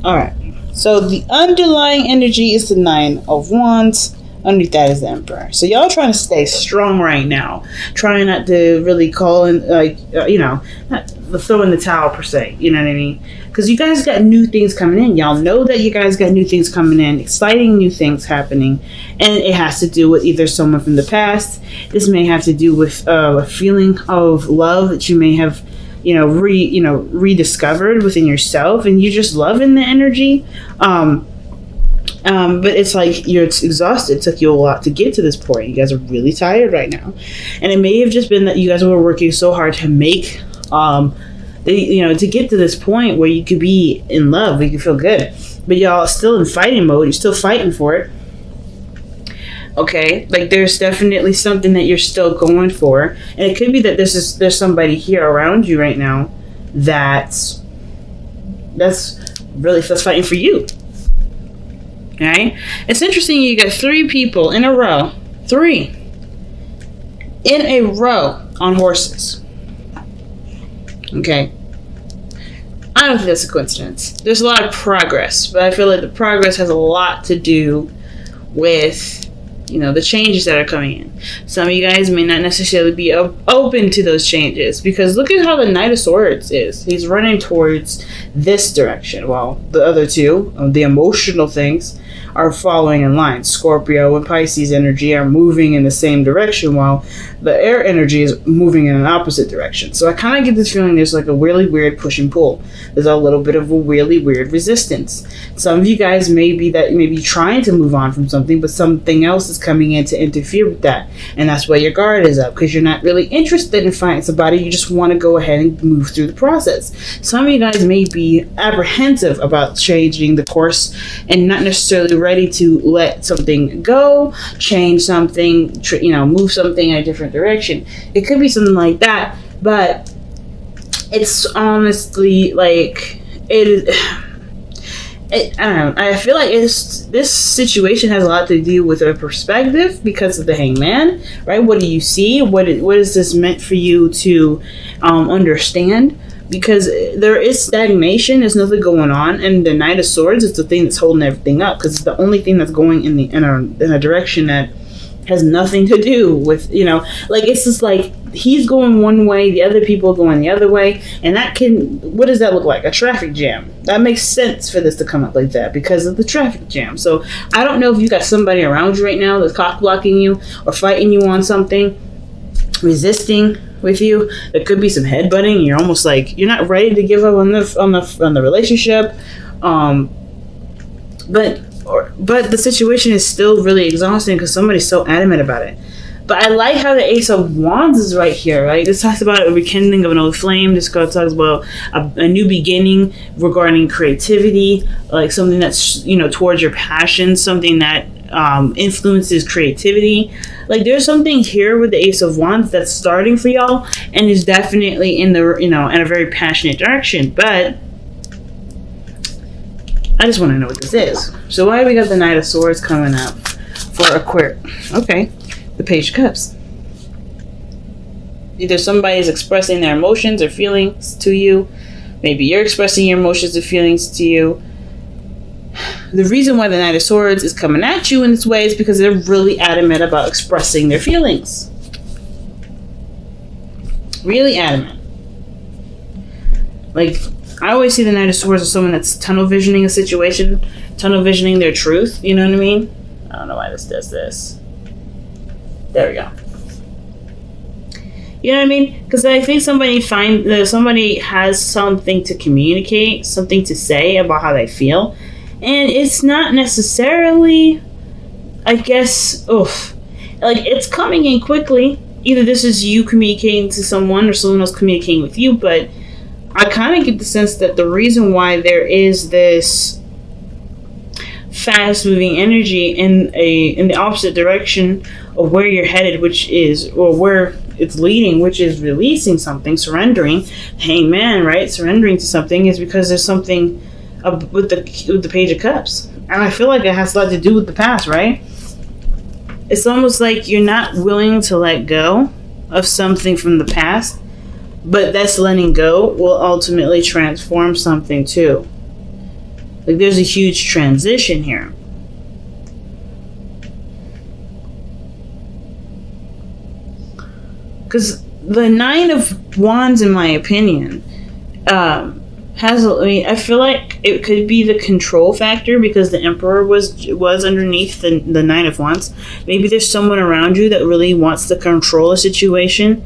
All right. So the underlying energy is the Nine of Wands. Underneath that is the Emperor. So y'all trying to stay strong right now. Trying not to really call in, not throw in the towel per se. You know what I mean? Because you guys got new things coming in. Y'all know that you guys got new things coming in. Exciting new things happening. And it has to do with either someone from the past. This may have to do with a feeling of love that you may have rediscovered within yourself, and you're just loving the energy. But it's like you're exhausted. It took you a lot to get to this point. You guys are really tired right now, and it may have just been that you guys were working so hard to make, to get to this point where you could be in love, where you could feel good. But y'all still in fighting mode. You're still fighting for it. Okay, like there's definitely something that you're still going for, and it could be that there's somebody here around you right now that's fighting for you. Okay, it's interesting. You got 3 people in a row, 3 in a row on horses. Okay, I don't think that's a coincidence. There's a lot of progress, but I feel like the progress has a lot to do with the changes that are coming in. Some of you guys may not necessarily be open to those changes, because look at how the Knight of Swords is. He's running towards this direction, while the other 2, the emotional things, are following in line. Scorpio and Pisces energy are moving in the same direction, while the air energy is moving in an opposite direction. So I kind of get this feeling there's like a really weird push and pull. There's a little bit of a really weird resistance. Some of you guys may be trying to move on from something, but something else is coming in to interfere with that. And that's why your guard is up, because you're not really interested in finding somebody. You just want to go ahead and move through the process. Some of you guys may be apprehensive about changing the course and not necessarily ready to let something go, change something, move something in a different direction. It could be something like that, but it's honestly like I don't know. I feel like this situation has a lot to do with a perspective because of the Hangman, right? What do you see? What is this meant for you to understand? Because there is stagnation, there's nothing going on, and the Knight of Swords is the thing that's holding everything up, because it's the only thing that's going in a direction that has nothing to do with, it's just like he's going one way, the other people are going the other way, and what does that look like? A traffic jam. That makes sense for this to come up like that because of the traffic jam. So I don't know if you got somebody around you right now that's cock blocking you or fighting you on something, resisting with you. There could be some headbutting. You're almost like you're not ready to give up on the relationship, but the situation is still really exhausting because somebody's so adamant about it. But I like how the Ace of Wands is right here, right? This talks about a rekindling of an old flame. This card talks about a new beginning regarding creativity, like something that's, towards your passion, something that influences creativity. Like there's something here with the Ace of Wands that's starting for y'all and is definitely in the, in a very passionate direction. But I just want to know what this is. So why we got the Knight of Swords coming up for Aquarius? Okay. The Page of Cups. Either somebody's expressing their emotions or feelings to you. Maybe you're expressing your emotions or feelings to you. The reason why the Knight of Swords is coming at you in this way is because they're really adamant about expressing their feelings. Really adamant. Like, I always see the Knight of Swords as someone that's tunnel visioning a situation, tunnel visioning their truth, you know what I mean? I don't know why this does this. There we go. You know what I mean? Because I think somebody has something to communicate, something to say about how they feel. And it's not necessarily, I guess, like it's coming in quickly. Either this is you communicating to someone or someone else communicating with you, but I kind of get the sense that the reason why there is this fast moving energy in the opposite direction of where you're headed, or where it's leading, which is releasing something, surrendering, Hangman, right? Surrendering to something is because there's something with the Page of Cups. And I feel like it has a lot to do with the past, right? It's almost like you're not willing to let go of something from the past, but that's letting go will ultimately transform something too. Like, there's a huge transition here. Because the Nine of Wands, in my opinion, I feel like it could be the control factor, because the Emperor was underneath the Nine of Wands. Maybe there's someone around you that really wants to control a situation.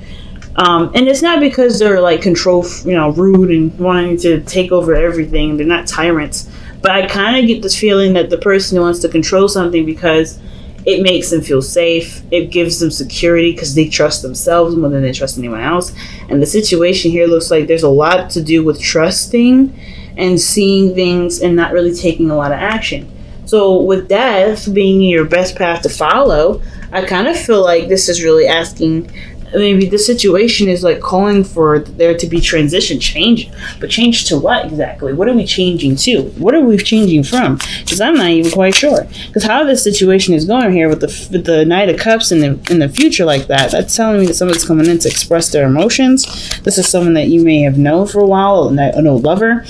And it's not because they're like control, rude and wanting to take over everything. They're not tyrants. But I kind of get this feeling that the person wants to control something because it makes them feel safe. It gives them security because they trust themselves more than they trust anyone else. And the situation here looks like there's a lot to do with trusting and seeing things and not really taking a lot of action. So with death being your best path to follow, I kind of feel like this is really asking, maybe the situation is like calling for there to be transition, change. But change to what exactly? What are we changing to? What are we changing from? Because I'm not even quite sure. Because how this situation is going here with the Knight of Cups in the future like that, that's telling me that someone's coming in to express their emotions. This is someone that you may have known for a while, an old lover.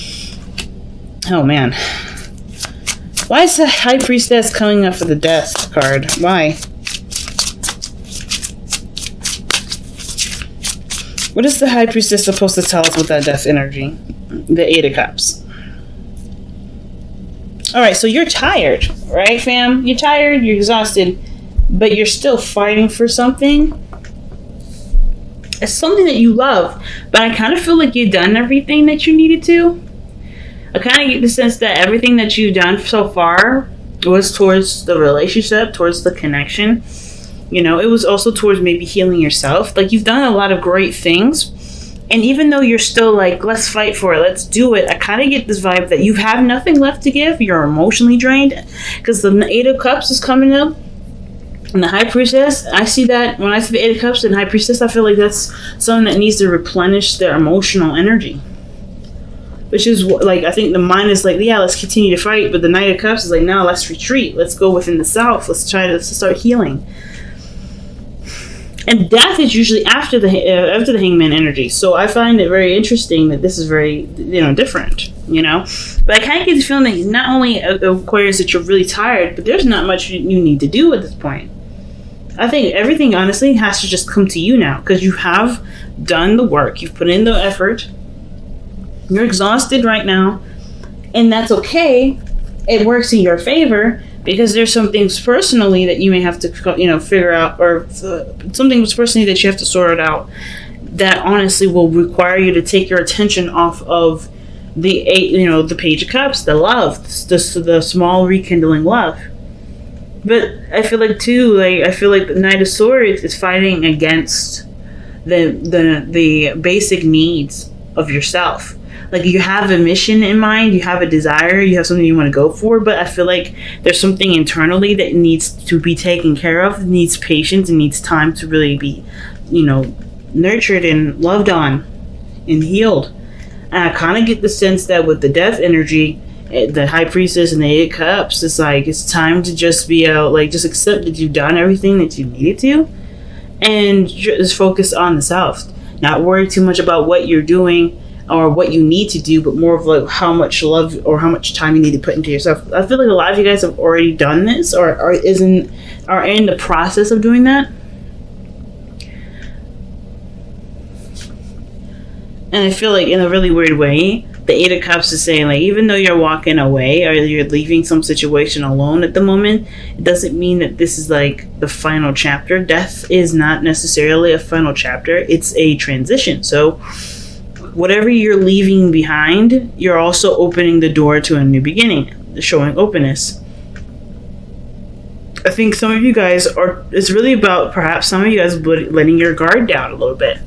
Oh man. Why is the High Priestess coming up for the Death card? Why? What is the High Priestess supposed to tell us with that death energy? The Eight of Cups. Alright, so you're tired, right, fam? You're tired, you're exhausted, but you're still fighting for something. It's something that you love, but I kind of feel like you've done everything that you needed to. I kind of get the sense that everything that you've done so far was towards the relationship, towards the connection. It was also towards maybe healing yourself. Like, you've done a lot of great things. And even though you're still like, let's fight for it, let's do it, I kind of get this vibe that you have nothing left to give. You're emotionally drained. Because the Eight of Cups is coming up. And the High Priestess, I see that when I see the Eight of Cups and High Priestess, I feel like that's someone that needs to replenish their emotional energy. Which is like, I think the mind is like, yeah, let's continue to fight. But the Knight of Cups is like, no, let's retreat. Let's go within the self. Let's try to start healing. And death is usually after the Hangman energy. So I find it very interesting that this is very, different, But I kind of get the feeling that not only Aquarius that you're really tired, but there's not much you need to do at this point. I think everything, honestly, has to just come to you now. Because you have done the work. You've put in the effort. You're exhausted right now. And that's okay. It works in your favor. Because there's some things personally that you may have to, figure out, or some things personally that you have to sort out that honestly will require you to take your attention off of the Page of Cups, the love, the small rekindling love. But I feel like too, the Knight of Swords is fighting against the basic needs of yourself. Like, you have a mission in mind, you have a desire, you have something you want to go for, but I feel like there's something internally that needs to be taken care of, needs patience, and needs time to really be, nurtured and loved on and healed. And I kind of get the sense that with the death energy, the High Priestess and the Eight of Cups, it's like, it's time to just be just accept that you've done everything that you needed to, and just focus on the self. Not worry too much about what you're doing, or what you need to do, but more of like how much love or how much time you need to put into yourself. I feel like a lot of you guys have already done this, or are in the process of doing that. And I feel like in a really weird way, the Eight of Cups is saying, like, even though you're walking away or you're leaving some situation alone at the moment, it doesn't mean that this is like the final chapter. Death is not necessarily a final chapter. It's a transition. So whatever you're leaving behind, you're also opening the door to a new beginning, showing openness. I think some of you guys it's really about perhaps some of you guys letting your guard down a little bit.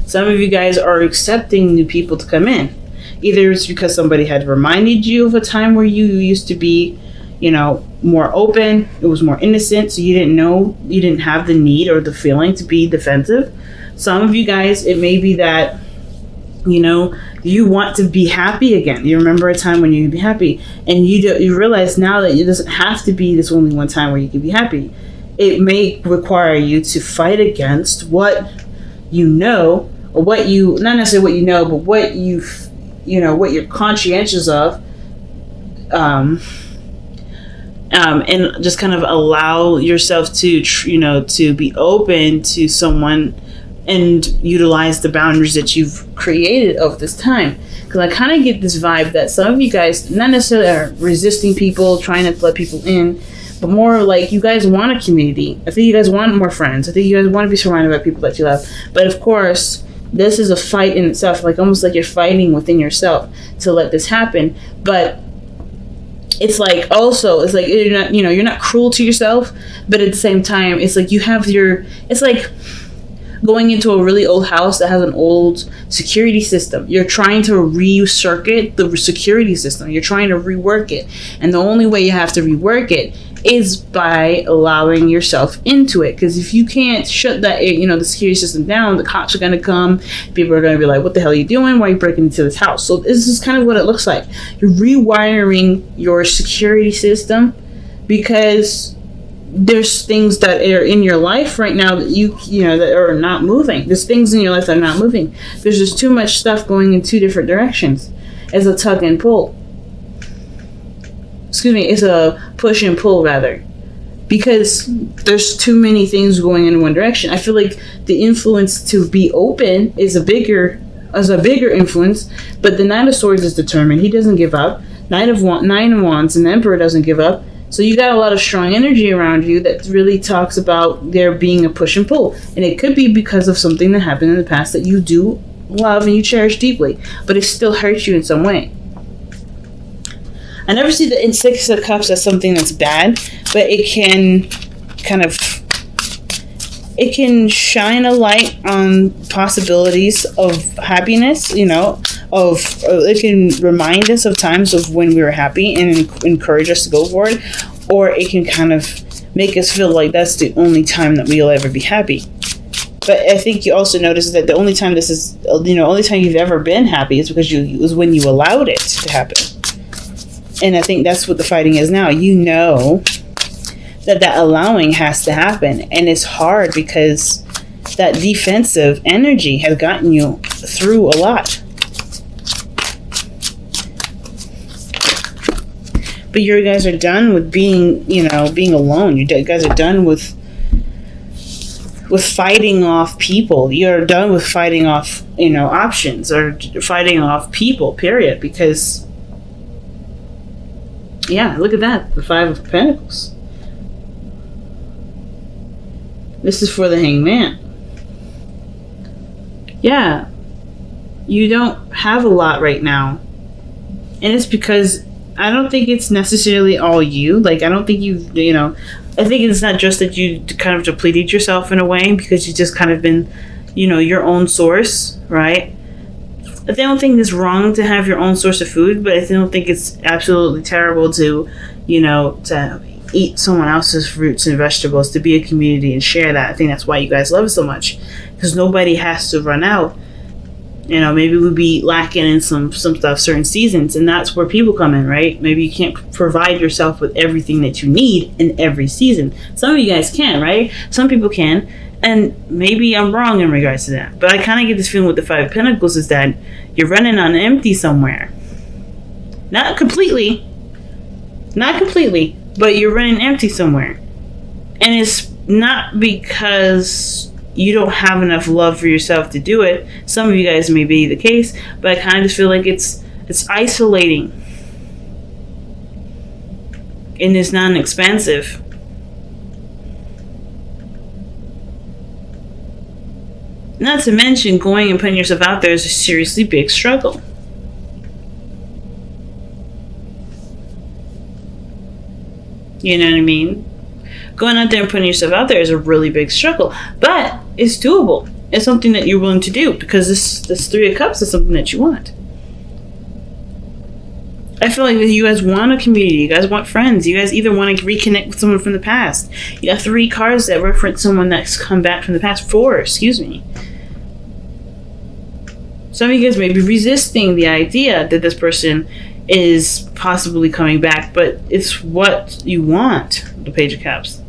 Some of you guys are accepting new people to come in. Either it's because somebody had reminded you of a time where you used to be, more open, it was more innocent, so you didn't have the need or the feeling to be defensive. Some of you guys, it may be that you want to be happy again. You remember a time when you could be happy, and you realize now that it doesn't have to be this only one time where you can be happy. It may require you to fight against what or what you, not necessarily what but what what you're conscientious of, and just kind of allow yourself to to be open to someone and utilize the boundaries that you've created over this time. Because I kind of get this vibe that some of you guys not necessarily are resisting people, trying to let people in, but more like you guys want a community. I think you guys want more friends. I think you guys want to be surrounded by people that you love. But of course, this is a fight in itself, like almost like you're fighting within yourself to let this happen. But it's like also, it's like you're not, you're not cruel to yourself, but at the same time, it's like you have it's like going into a really old house that has an old security system. You're trying to recircuit the security system. You're trying to rework it. And the only way you have to rework it is by allowing yourself into it. Because if you can't shut that, the security system down, the cops are going to come. People are going to be like, what the hell are you doing? Why are you breaking into this house? So this is kind of what it looks like. You're rewiring your security system because there's things that are in your life right now that that are not moving. There's things in your life that are not moving. There's just too much stuff going in two different directions. It's a tug and pull. It's a push and pull rather. Because there's too many things going in one direction. I feel like the influence to be open is a bigger influence, but the Knight of Swords is determined. He doesn't give up. Nine of Wands and the Emperor doesn't give up. So you got a lot of strong energy around you that really talks about there being a push and pull. And it could be because of something that happened in the past that you do love and you cherish deeply, but it still hurts you in some way. I never see the Six of Cups as something that's bad, but it can it can shine a light on possibilities of happiness, it can remind us of times of when we were happy and encourage us to go for it, or it can kind of make us feel like that's the only time that we'll ever be happy. But I think you also notice that the only time only time you've ever been happy is because it was when you allowed it to happen. And I think that's what the fighting is now. That allowing has to happen. And it's hard because that defensive energy has gotten you through a lot. But you guys are done with being alone. You guys are done with fighting off people. You're done with fighting off, options or fighting off people, period. Because, yeah, look at that. The Five of Pentacles. This is for the Hangman. Yeah. You don't have a lot right now. And it's because I don't think it's necessarily all you. Like, I don't think I think it's not just that you kind of depleted yourself in a way because you've just kind of been, your own source, right? I don't think it's wrong to have your own source of food, but I don't think it's absolutely terrible to, to eat someone else's fruits and vegetables, to be a community and share that. I think that's why you guys love it so much, because nobody has to run out. Maybe we'd be lacking in some stuff certain seasons, and that's where people come in, right? Maybe you can't provide yourself with everything that you need in every season. Some of you guys can, right? Some people can, and maybe I'm wrong in regards to that. But I kind of get this feeling with the Five of Pentacles is that you're running on empty somewhere. Not completely, but you're running empty somewhere. And it's not because you don't have enough love for yourself to do it. Some of you guys may be the case, but I kind of just feel like it's isolating. And it's non-expensive. Not to mention, going and putting yourself out there is a seriously big struggle. You know what I mean? Going out there and putting yourself out there is a really big struggle. But it's doable. It's something that you're willing to do because this Three of Cups is something that you want. I feel like you guys want a community. You guys want friends. You guys either want to reconnect with someone from the past. You got 3 cards that reference someone that's come back from the past. 4, excuse me. Some of you guys may be resisting the idea that this person is possibly coming back, but it's what you want, the Page of Cups.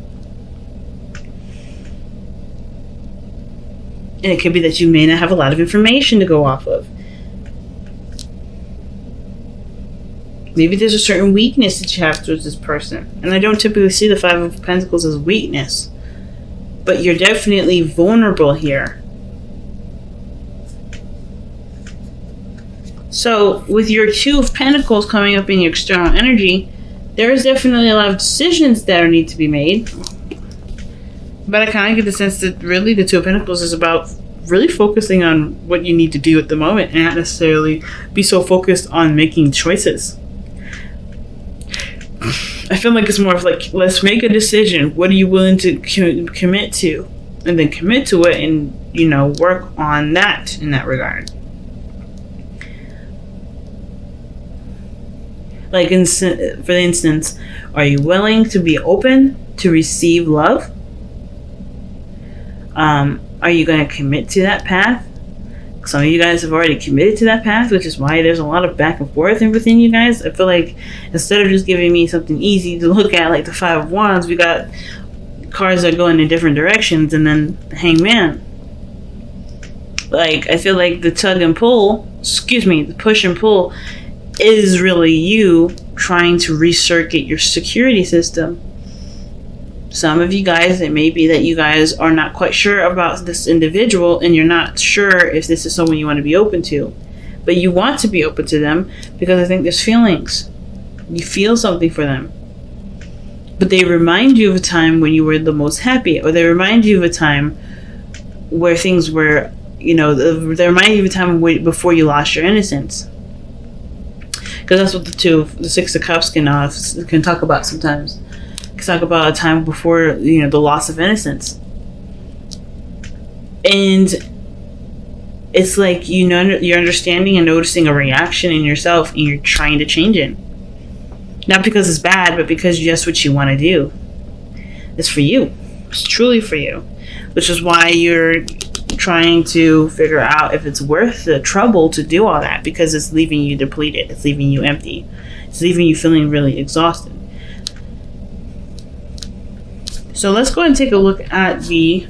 And it could be that you may not have a lot of information to go off of. Maybe there's a certain weakness that you have towards this person. And I don't typically see the Five of Pentacles as weakness. But you're definitely vulnerable here. So, with your Two of Pentacles coming up in your external energy, there is definitely a lot of decisions that need to be made. But I kind of get the sense that really the Two of Pentacles is about really focusing on what you need to do at the moment and not necessarily be so focused on making choices. I feel like it's more of like, let's make a decision. What are you willing to commit to? And then commit to it and, you know, work on that in that regard. Like, for instance, are you willing to be open to receive love? Are you going to commit to that path? Some of you guys have already committed to that path, which is why there's a lot of back and forth within you guys. I feel like instead of just giving me something easy to look at, like the Five of Wands, we got cards that go in different directions, and then Hangman. Like, I feel like the tug and pull, the push and pull, is really you trying to recircuit your security system. Some of you guys, it may be that you guys are not quite sure about this individual and you're not sure if this is someone you want to be open to. But you want to be open to them because I think there's feelings. You feel something for them. But they remind you of a time when you were the most happy, or they remind you of a time where things were, you know, they remind you of a time before you lost your innocence. Because that's what the Six of Cups can talk about sometimes. Talk about a time before, you know, the loss of innocence. And it's like, you know, you're understanding and noticing a reaction in yourself and you're trying to change it. Not because it's bad, but because that's what you want to do. It's for you. It's truly for you. Which is why you're trying to figure out if it's worth the trouble to do all that, because it's leaving you depleted. It's leaving you empty. It's leaving you feeling really exhausted. So let's go and take a look at the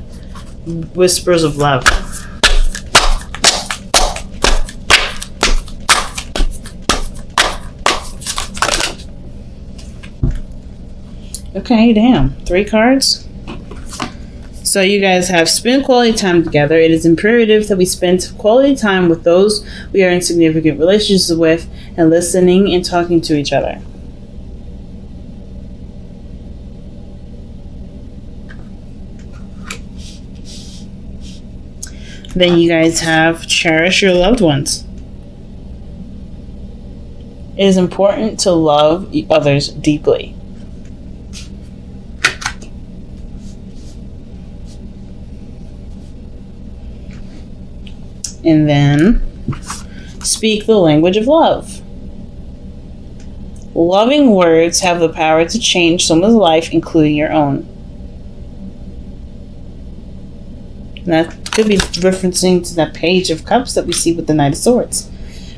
Whispers of Love. Okay, damn. 3 cards. So you guys have spent quality time together. It is imperative that we spend quality time with those we are in significant relationships with and listening and talking to each other. Then you guys have cherish your loved ones. It is important to love others deeply. And then speak the language of love. Loving words have the power to change someone's life, including your own. And that could be referencing to that Page of Cups that we see with the Knight of Swords.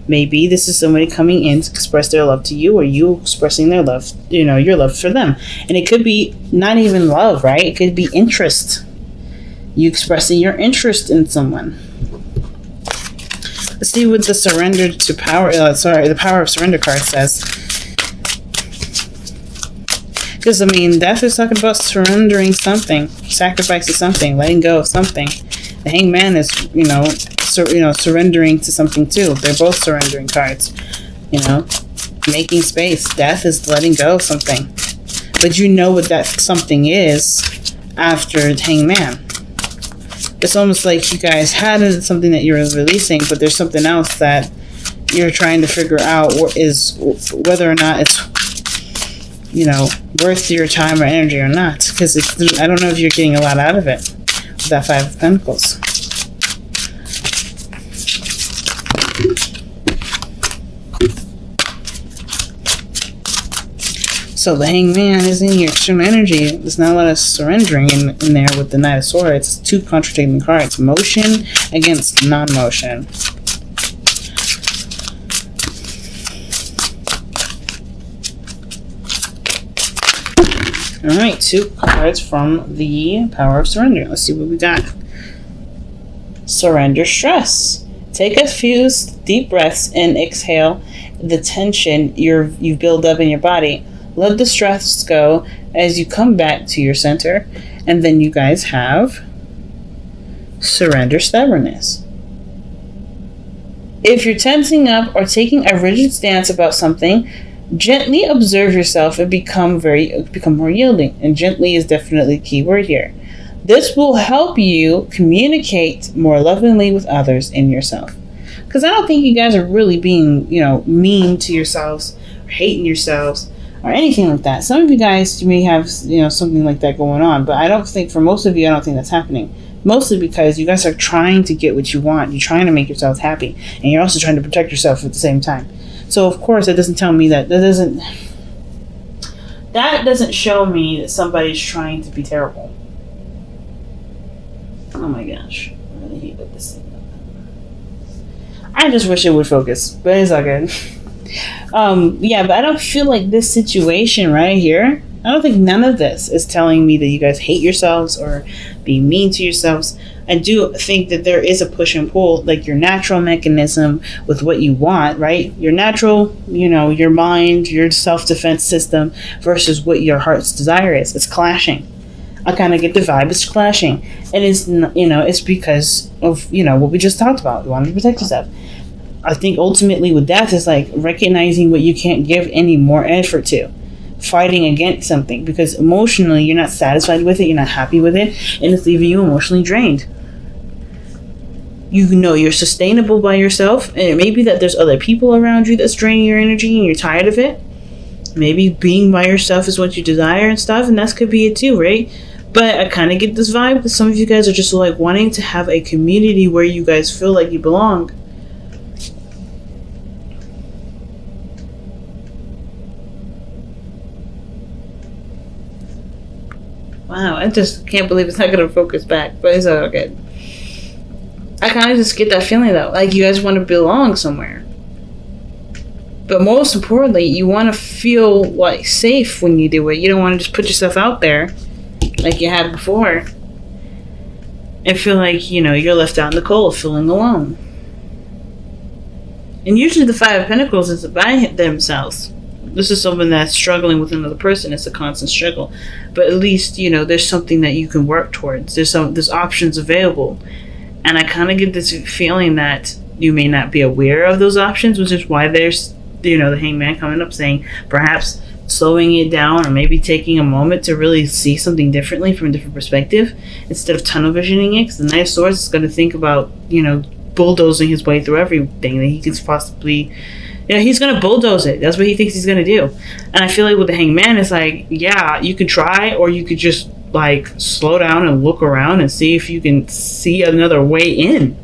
Maybe this is somebody coming in to express their love to you, or you expressing their love, you know, your love for them. And it could be not even love, right? It could be interest. You expressing your interest in someone. Let's see what the surrender to power, the power of surrender card says. Because, I mean, Death is talking about surrendering something, sacrificing something, letting go of something. The Hangman is, surrendering to something too. They're both surrendering cards. You know, making space. Death is letting go of something. But you know what that something is after Hangman. It's almost like you guys had something that you're releasing, but there's something else that you're trying to figure out whether or not it's, you know, worth your time or energy or not. Because I don't know if you're getting a lot out of it with that Five of Pentacles. So the Hangman is in your external energy. There's not a lot of surrendering in there with the Knight of Swords. It's 2 contradicting cards. Motion against non-motion. Alright, 2 cards from the Power of Surrender. Let's see what we got. Surrender stress. Take a few deep breaths and exhale. the tension you build up in your body. Let the stress go as you come back to your center. And then you guys have surrender stubbornness. If you're tensing up or taking a rigid stance about something, gently observe yourself and become more yielding. And gently is definitely the key word here. This will help you communicate more lovingly with others and yourself. Because I don't think you guys are really being, mean to yourselves or hating yourselves or anything like that. Some of you guys may have, something like that going on, but I don't think, for most of you, I don't think that's happening. Mostly because you guys are trying to get what you want. You're trying to make yourselves happy, and you're also trying to protect yourself at the same time. So, of course, that doesn't tell me that doesn't show me that somebody's trying to be terrible. Oh my gosh, I really hate what this thing. I just wish it would focus, but it's all good. But I don't feel like this situation right here, I don't think none of this is telling me that you guys hate yourselves or be mean to yourselves. I do think that there is a push and pull, like your natural mechanism with what you want, right? Your natural, your mind, your self-defense system versus what your heart's desire is. It's clashing. I kind of get the vibe it's clashing. And it's because of, what we just talked about. You want to protect yourself. I think ultimately with death is like recognizing what you can't give any more effort to. Fighting against something because emotionally you're not satisfied with it, you're not happy with it, and it's leaving you emotionally drained. You're sustainable by yourself, and it may be that there's other people around you that's draining your energy and you're tired of it. Maybe being by yourself is what you desire and stuff, and that could be it too, right? But I kind of get this vibe that some of you guys are just like wanting to have a community where you guys feel like you belong. Wow, I just can't believe it's not going to focus back, but it's all good. I kind of just get that feeling though, like you guys want to belong somewhere. But most importantly, you want to feel like safe when you do it. You don't want to just put yourself out there like you had before and feel like, you're left out in the cold, feeling alone. And usually the Five of Pentacles is by themselves. This is someone that's struggling with another person. It's a constant struggle. But at least, there's something that you can work towards. There's options available. And I kind of get this feeling that you may not be aware of those options, which is why there's, the Hangman coming up saying perhaps slowing it down or maybe taking a moment to really see something differently from a different perspective instead of tunnel visioning it. Because the Knight of Swords is going to think about, bulldozing his way through everything that he could possibly... he's going to bulldoze it. That's what he thinks he's going to do. And I feel like with the Hangman, it's like, yeah, you could try, or you could just, slow down and look around and see if you can see another way in.